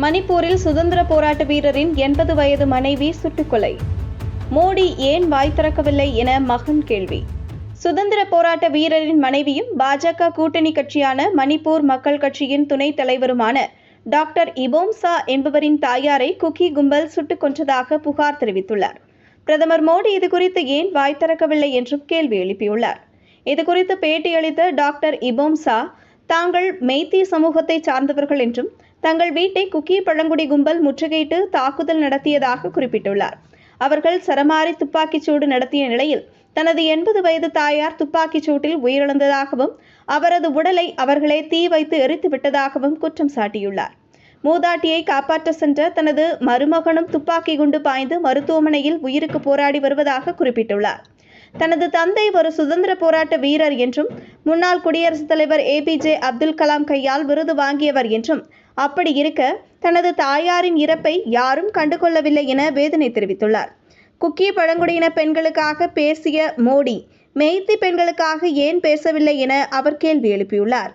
மணிப்பூரில் சுதந்திர போராட்ட வீரரின் 80 வயது மனைவி சுட்டுக்கொலை. மோடி ஏன் வாய் திறக்கவில்லை என மகன் கேள்வி. சுதந்திர போராட்ட வீரரின் மனைவியும் பாஜக கூட்டணி கட்சியான மணிப்பூர் மக்கள் கட்சியின் துணைத் தலைவருமான டாக்டர் இபோம்சா என்பவரின் தாயாரை குக்கி கும்பல் சுட்டுக் கொன்றதாக புகார் தெரிவித்துள்ளார். பிரதமர் மோடி இதுகுறித்து ஏன் வாய் திறக்கவில்லை என்றும் கேள்வி எழுப்பியுள்ளார். இதுகுறித்து பேட்டியளித்த டாக்டர் இபோம்சா, தாங்கள் மெய்த்தி சமூகத்தை சார்ந்தவர்கள் என்றும் தங்கள் வீட்டை குக்கி பழங்குடி கும்பல் முற்றுகையிட்டு தாக்குதல் நடத்தியதாக குறிப்பிட்டுள்ளார். அவர்கள் சரமாரி துப்பாக்கிச்சூடு நடத்திய நிலையில் தனது 80 வயது தாயார் துப்பாக்கிச் சூட்டில் உயிரிழந்ததாகவும் அவரது உடலை அவர்களே தீ வைத்து எரித்து விட்டதாகவும் குற்றம் சாட்டியுள்ளார். மூதாட்டியை காப்பாற்ற சென்ற தனது மருமகனும் துப்பாக்கி குண்டு பாய்ந்து மருத்துவமனையில் உயிருக்கு போராடி வருவதாக குறிப்பிட்டுள்ளார். தனது தந்தை ஒரு சுதந்திர போராட்ட வீரர் என்றும் முன்னாள் குடியரசுத் தலைவர் APJ அப்துல் கலாம் கையால் விருது வாங்கியவர் என்றும், அப்படி இருக்க தனது தாயாரின் இறப்பை யாரும் கண்டுகொள்ளவில்லை என வேதனை தெரிவித்துள்ளார். குக்கி பழங்குடியின பெண்களுக்காக பேசிய மோடி மெய்த்தி பெண்களுக்காக ஏன் பேசவில்லை என அவர் கேள்வி எழுப்பியுள்ளார்.